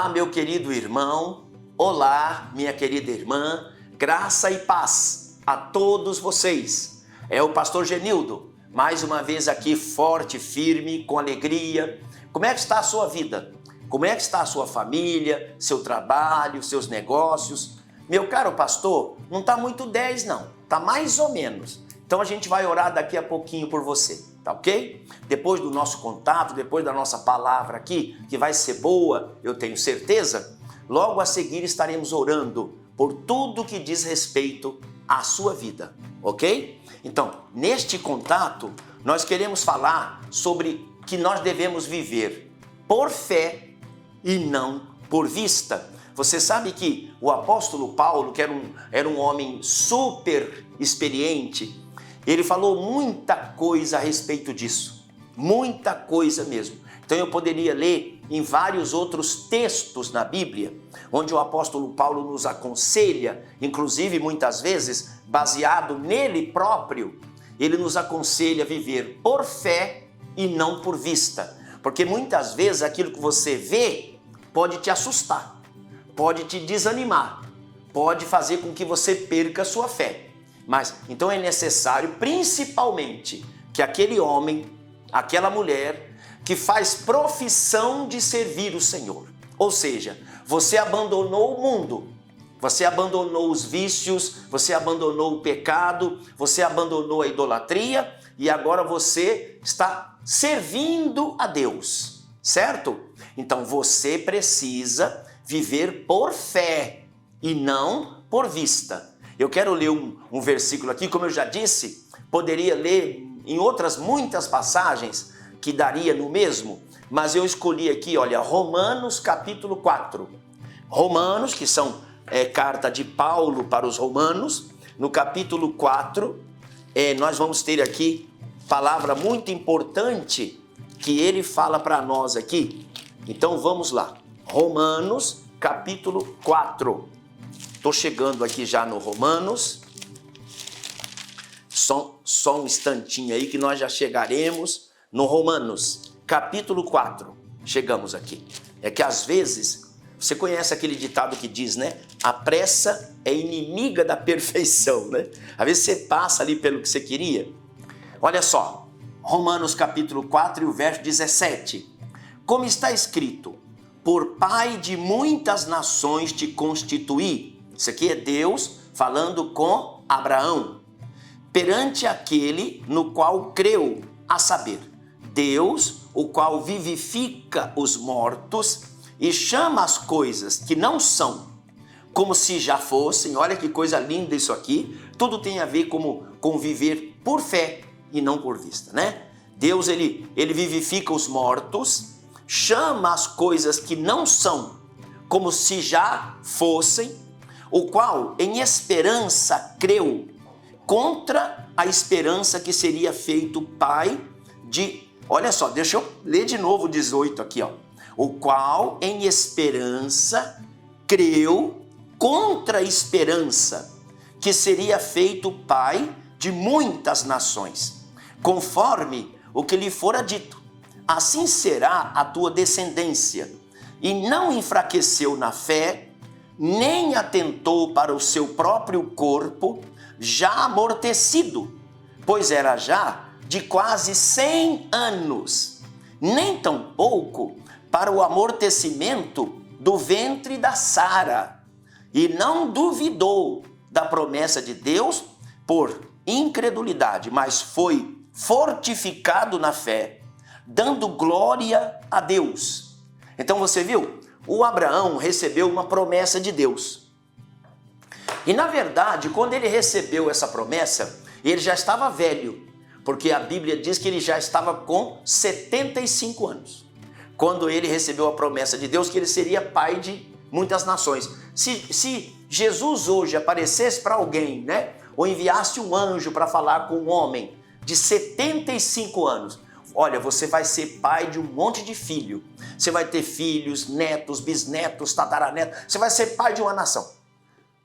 Olá, meu querido irmão, olá, minha querida irmã, graça e paz a todos vocês. É o pastor Genildo, mais uma vez aqui forte, firme, com alegria. Como é que está a sua vida? Como é que está a sua família, seu trabalho, seus negócios? Meu caro pastor, não está muito 10 não, está mais ou menos. Então a gente vai orar daqui a pouquinho por você, tá ok? Depois do nosso contato, depois da nossa palavra aqui, que vai ser boa, eu tenho certeza, logo a seguir estaremos orando por tudo que diz respeito à sua vida, ok? Então, neste contato, nós queremos falar sobre que nós devemos viver por fé e não por vista. Você sabe que o apóstolo Paulo, que era um homem super experiente, ele falou muita coisa a respeito disso, muita coisa mesmo. Então eu poderia ler em vários outros textos na Bíblia, onde o apóstolo Paulo nos aconselha, inclusive muitas vezes, baseado nele próprio, ele nos aconselha a viver por fé e não por vista. Porque muitas vezes aquilo que você vê pode te assustar, pode te desanimar, pode fazer com que você perca a sua fé. Mas então é necessário principalmente que aquele homem, aquela mulher que faz profissão de servir o Senhor, ou seja, você abandonou o mundo, você abandonou os vícios, você abandonou o pecado, você abandonou a idolatria e agora você está servindo a Deus, certo? Então você precisa viver por fé e não por vista. Eu quero ler um versículo aqui, como eu já disse, poderia ler em outras muitas passagens que daria no mesmo, mas eu escolhi aqui, olha, Romanos capítulo 4. Romanos, que são carta de Paulo para os romanos, no capítulo 4, nós vamos ter aqui palavra muito importante que ele fala para nós aqui. Então vamos lá, Romanos capítulo 4. Estou chegando aqui já no Romanos, só um instantinho aí que nós já chegaremos no Romanos, capítulo 4, chegamos aqui. É que às vezes, você conhece aquele ditado que diz, né? A pressa é inimiga da perfeição, né? Às vezes você passa ali pelo que você queria. Olha só, Romanos capítulo 4 e o verso 17. Como está escrito, por pai de muitas nações te constituí. Isso aqui é Deus falando com Abraão, perante aquele no qual creu, a saber, Deus, o qual vivifica os mortos e chama as coisas que não são, como se já fossem. Olha que coisa linda isso aqui. Tudo tem a ver com viver por fé e não por vista, né? Deus, ele vivifica os mortos, chama as coisas que não são, como se já fossem, o qual em esperança creu, contra a esperança que seria feito pai de... Olha só, deixa eu ler de novo o 18 aqui, ó. O qual em esperança creu, contra a esperança que seria feito pai de muitas nações, conforme o que lhe fora dito. Assim será a tua descendência. E não enfraqueceu na fé, nem atentou para o seu próprio corpo, já amortecido, pois era já de quase 100 anos, nem tampouco para o amortecimento do ventre da Sara, e não duvidou da promessa de Deus por incredulidade, mas foi fortificado na fé, dando glória a Deus. Então você viu? O Abraão recebeu uma promessa de Deus. E na verdade, quando ele recebeu essa promessa, ele já estava velho, porque a Bíblia diz que ele já estava com 75 anos. Quando ele recebeu a promessa de Deus, que ele seria pai de muitas nações. Se Jesus hoje aparecesse para alguém, né, ou enviasse um anjo para falar com um homem de 75 anos, olha, você vai ser pai de um monte de filho. Você vai ter filhos, netos, bisnetos, tataranetos. Você vai ser pai de uma nação.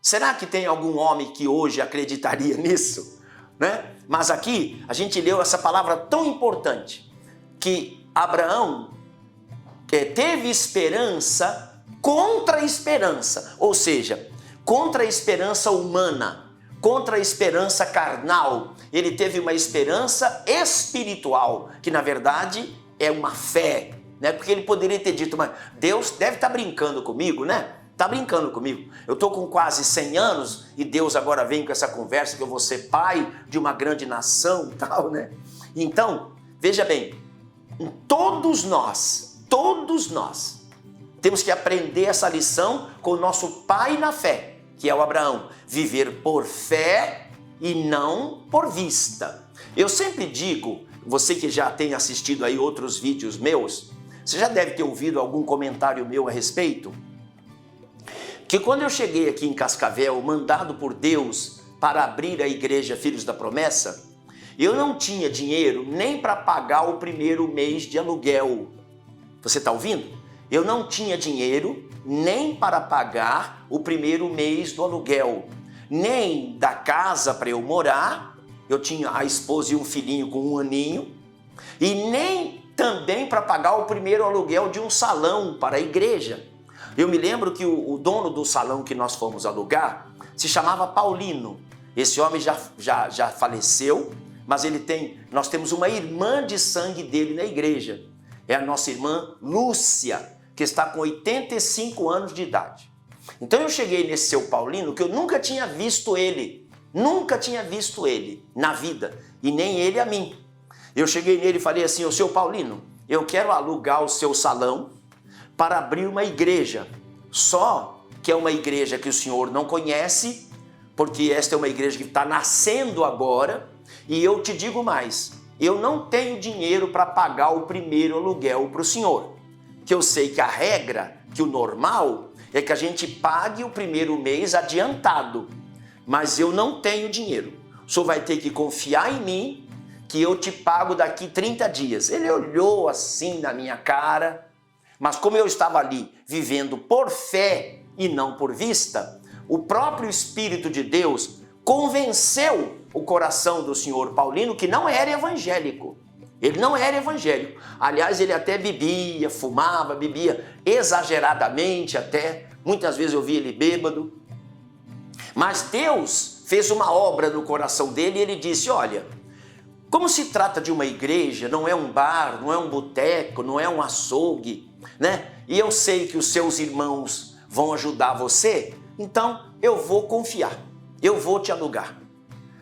Será que tem algum homem que hoje acreditaria nisso? Né? Mas aqui a gente leu essa palavra tão importante, que Abraão teve esperança contra a esperança, ou seja, contra a esperança humana, contra a esperança carnal. Ele teve uma esperança espiritual, que na verdade é uma fé, né? Porque ele poderia ter dito, mas Deus deve estar brincando comigo, né? Está brincando comigo. Eu estou com quase 100 anos e Deus agora vem com essa conversa que eu vou ser pai de uma grande nação e tal, né? Então, veja bem, todos nós temos que aprender essa lição com o nosso pai na fé, que é o Abraão. Viver por fé e não por vista. Eu sempre digo, você que já tem assistido aí outros vídeos meus, você já deve ter ouvido algum comentário meu a respeito, que quando eu cheguei aqui em Cascavel, mandado por Deus para abrir a igreja Filhos da Promessa, eu não tinha dinheiro nem para pagar o primeiro mês de aluguel. Você está ouvindo? Eu não tinha dinheiro nem para pagar o primeiro mês do aluguel, nem da casa para eu morar. Eu tinha a esposa e um filhinho com 1 aninho, e nem também para pagar o primeiro aluguel de um salão para a igreja. Eu me lembro que o dono do salão que nós fomos alugar se chamava Paulino. Esse homem já faleceu, mas nós temos uma irmã de sangue dele na igreja. É a nossa irmã Lúcia, que está com 85 anos de idade. Então eu cheguei nesse seu Paulino, que eu nunca tinha visto ele na vida, e nem ele a mim. Eu cheguei nele e falei assim, ô seu Paulino, eu quero alugar o seu salão para abrir uma igreja, só que é uma igreja que o senhor não conhece, porque esta é uma igreja que está nascendo agora, e eu te digo mais, eu não tenho dinheiro para pagar o primeiro aluguel para o senhor, que eu sei que a regra, que o normal, é que a gente pague o primeiro mês adiantado, mas eu não tenho dinheiro, o senhor vai ter que confiar em mim, que eu te pago daqui 30 dias. Ele olhou assim na minha cara, mas como eu estava ali vivendo por fé e não por vista, o próprio Espírito de Deus convenceu o coração do senhor Paulino, que não era evangélico. Ele não era evangélico. Aliás, ele até bebia, fumava, bebia exageradamente até. Muitas vezes eu vi ele bêbado. Mas Deus fez uma obra no coração dele e ele disse, olha, como se trata de uma igreja, não é um bar, não é um boteco, não é um açougue, né? E eu sei que os seus irmãos vão ajudar você, então eu vou confiar, eu vou te alugar.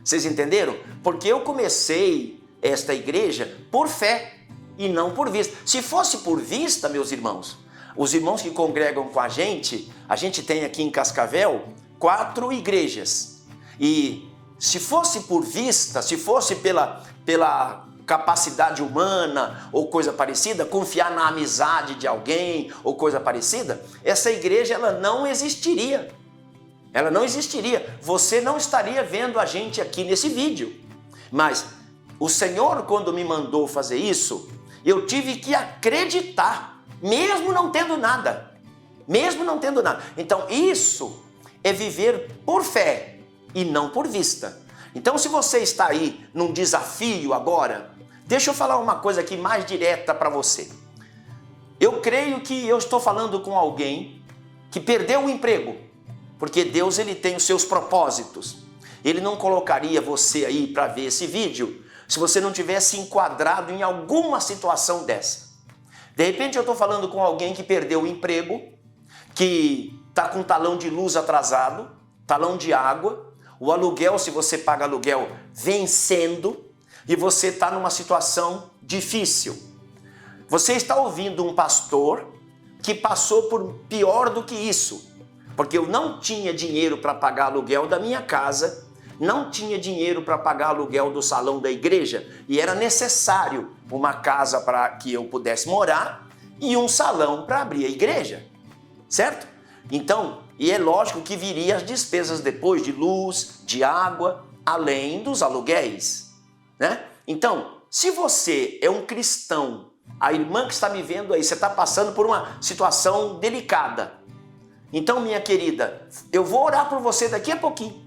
Vocês entenderam? Porque eu comecei esta igreja por fé e não por vista. Se fosse por vista, meus irmãos, os irmãos que congregam com a gente tem aqui em Cascavel 4 igrejas. E se fosse por vista, se fosse pela capacidade humana ou coisa parecida, confiar na amizade de alguém ou coisa parecida, essa igreja ela não existiria. Ela não existiria. Você não estaria vendo a gente aqui nesse vídeo. Mas o Senhor, quando me mandou fazer isso, eu tive que acreditar, mesmo não tendo nada. Mesmo não tendo nada. Então isso é viver por fé e não por vista. Então se você está aí num desafio agora, deixa eu falar uma coisa aqui mais direta para você. Eu creio que eu estou falando com alguém que perdeu o emprego, porque Deus ele tem os seus propósitos. Ele não colocaria você aí para ver esse vídeo se você não tivesse enquadrado em alguma situação dessa. De repente eu estou falando com alguém que perdeu o emprego, que está com talão de luz atrasado, talão de água, o aluguel, se você paga aluguel, vencendo, e você está numa situação difícil. Você está ouvindo um pastor que passou por pior do que isso, porque eu não tinha dinheiro para pagar aluguel da minha casa, não tinha dinheiro para pagar aluguel do salão da igreja, e era necessário uma casa para que eu pudesse morar e um salão para abrir a igreja, certo? Então, e é lógico que viria as despesas depois de luz, de água, além dos aluguéis, né? Então, se você é um cristão, a irmã que está me vendo aí, você está passando por uma situação delicada. Então, minha querida, eu vou orar por você daqui a pouquinho.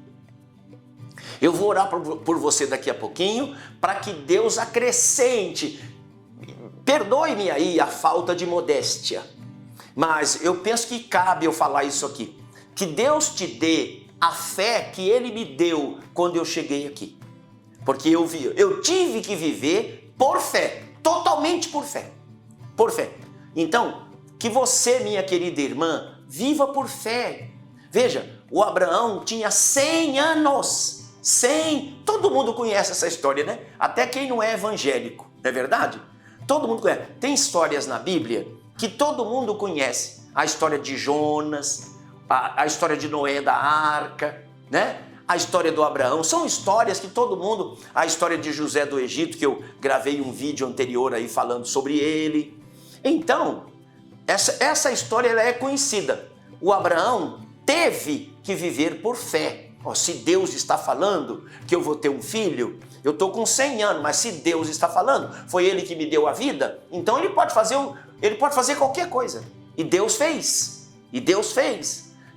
Eu vou orar por você daqui a pouquinho para que Deus acrescente. Perdoe-me aí a falta de modéstia. Mas eu penso que cabe eu falar isso aqui. Que Deus te dê a fé que Ele me deu quando eu cheguei aqui. Porque eu tive que viver por fé, totalmente por fé. Por fé. Então, que você, minha querida irmã, viva por fé. Veja, o Abraão tinha 100 anos. 100, todo mundo conhece essa história, né? Até quem não é evangélico, não é verdade? Todo mundo conhece. Tem histórias na Bíblia que todo mundo conhece. A história de Jonas, a história de Noé da arca, né? A história do Abraão, são histórias que todo mundo... A história de José do Egito, que eu gravei um vídeo anterior aí falando sobre ele. Então, essa história ela é conhecida. O Abraão teve que viver por fé. Se Deus está falando que eu vou ter um filho, eu estou com 100 anos, mas se Deus está falando, foi Ele que me deu a vida, então Ele pode fazer qualquer coisa. E Deus fez.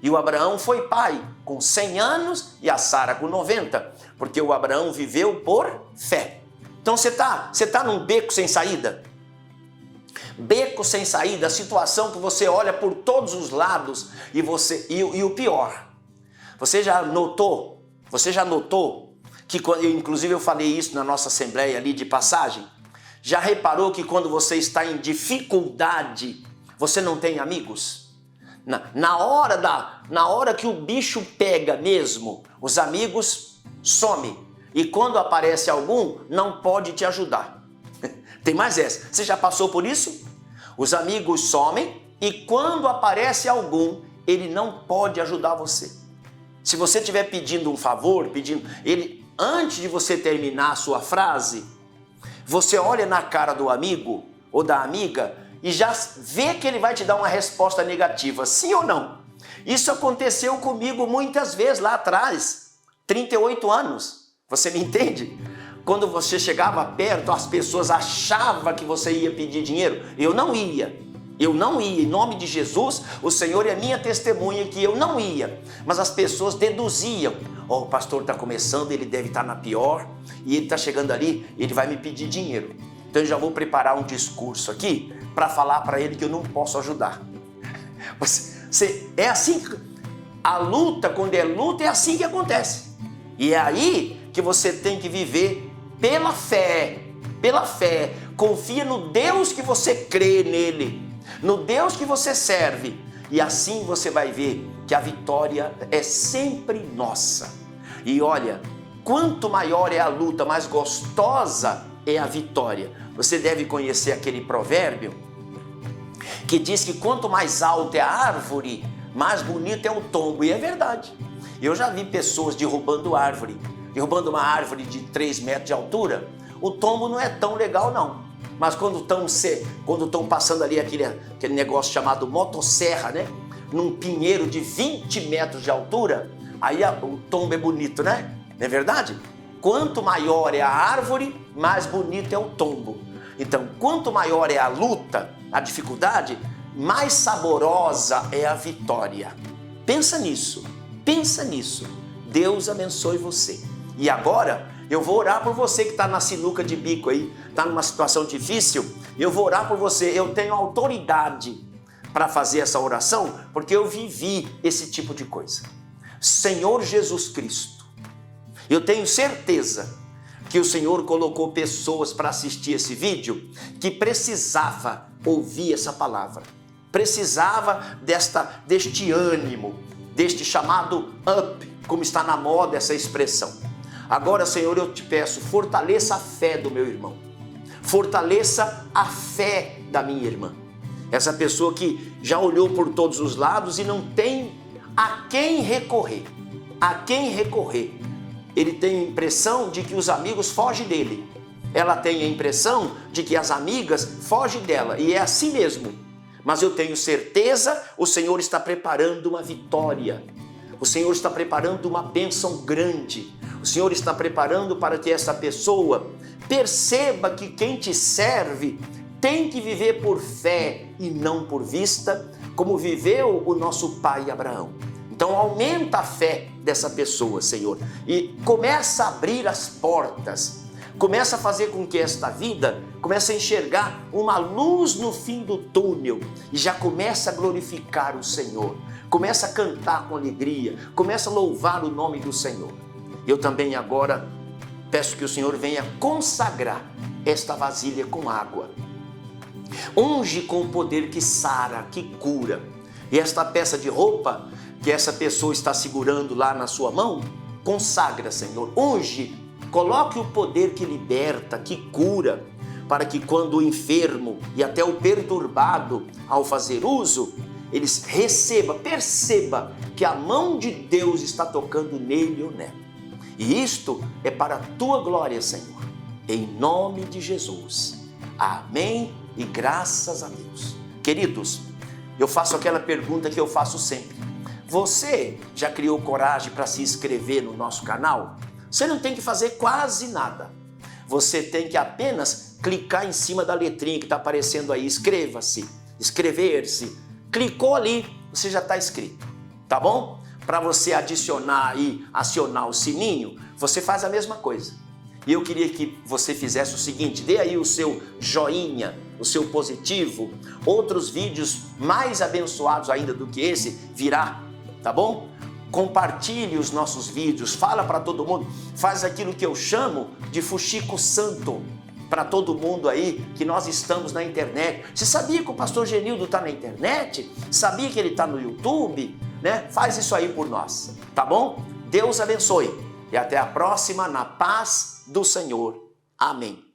E o Abraão foi pai com 100 anos e a Sara com 90, porque o Abraão viveu por fé. Então você tá num beco sem saída? Beco sem saída, a situação que você olha por todos os lados e o pior. Você já notou que, inclusive eu falei isso na nossa assembleia ali de passagem, já reparou que quando você está em dificuldade, você não tem amigos? Na hora que o bicho pega mesmo, os amigos somem. E quando aparece algum, não pode te ajudar. Tem mais essa. Você já passou por isso? Os amigos somem e quando aparece algum, ele não pode ajudar você. Se você estiver pedindo um favor, antes de você terminar a sua frase, você olha na cara do amigo ou da amiga e já vê que ele vai te dar uma resposta negativa, sim ou não? Isso aconteceu comigo muitas vezes lá atrás, 38 anos, você me entende? Quando você chegava perto, as pessoas achavam que você ia pedir dinheiro, eu não ia, em nome de Jesus, o Senhor é minha testemunha que eu não ia, mas as pessoas deduziam, o pastor está começando, ele deve estar na pior, e ele está chegando ali, ele vai me pedir dinheiro, então eu já vou preparar um discurso aqui, para falar para ele que eu não posso ajudar. É assim, a luta, quando é luta, é assim que acontece, e é aí que você tem que viver pela fé, confia no Deus que você crê nele, no Deus que você serve, e assim você vai ver que a vitória é sempre nossa. E olha, quanto maior é a luta, mais gostosa é a vitória. Você deve conhecer aquele provérbio que diz que quanto mais alta é a árvore, mais bonito é o tombo, e é verdade. Eu já vi pessoas derrubando uma árvore de 3 metros de altura, o tombo não é tão legal não. Mas quando estão passando ali aquele negócio chamado motosserra, né? Num pinheiro de 20 metros de altura, aí o tombo é bonito, né? Não é verdade? Quanto maior é a árvore, mais bonito é o tombo. Então, quanto maior é a luta, a dificuldade, mais saborosa é a vitória. Pensa nisso. Deus abençoe você. E agora, eu vou orar por você que está na sinuca de bico aí, está numa situação difícil, eu vou orar por você, eu tenho autoridade para fazer essa oração, porque eu vivi esse tipo de coisa. Senhor Jesus Cristo, eu tenho certeza que o Senhor colocou pessoas para assistir esse vídeo que precisava ouvir essa palavra, precisava deste ânimo, deste chamado up, como está na moda essa expressão. Agora, Senhor, eu te peço, fortaleça a fé do meu irmão. Fortaleça a fé da minha irmã. Essa pessoa que já olhou por todos os lados e não tem a quem recorrer. Ele tem a impressão de que os amigos fogem dele. Ela tem a impressão de que as amigas fogem dela. E é assim mesmo. Mas eu tenho certeza, o Senhor está preparando uma vitória. O Senhor está preparando uma bênção grande. O Senhor está preparando para que essa pessoa perceba que quem te serve tem que viver por fé e não por vista, como viveu o nosso pai Abraão. Então aumenta a fé dessa pessoa, Senhor, e começa a abrir as portas. Começa a fazer com que esta vida comece a enxergar uma luz no fim do túnel e já começa a glorificar o Senhor. Começa a cantar com alegria, começa a louvar o nome do Senhor. Eu também agora peço que o Senhor venha consagrar esta vasilha com água. Unge com o poder que sara, que cura. E esta peça de roupa que essa pessoa está segurando lá na sua mão, consagra, Senhor. Unge, coloque o poder que liberta, que cura, para que quando o enfermo e até o perturbado, ao fazer uso, eles perceba que a mão de Deus está tocando nele ou nela. E isto é para a tua glória, Senhor. Em nome de Jesus. Amém e graças a Deus. Queridos, eu faço aquela pergunta que eu faço sempre. Você já criou coragem para se inscrever no nosso canal? Você não tem que fazer quase nada. Você tem que apenas clicar em cima da letrinha que está aparecendo aí. Inscreva-se, inscrever-se. Clicou ali, você já está inscrito. Tá bom? Para você adicionar e acionar o sininho, você faz a mesma coisa. E eu queria que você fizesse o seguinte, dê aí o seu joinha, o seu positivo. Outros vídeos mais abençoados ainda do que esse virá, tá bom? Compartilhe os nossos vídeos, fala para todo mundo, faz aquilo que eu chamo de fuxico santo para todo mundo aí, que nós estamos na internet. Você sabia que o pastor Genildo está na internet? Sabia que ele está no YouTube? Né? Faz isso aí por nós, tá bom? Deus abençoe e até a próxima na paz do Senhor. Amém.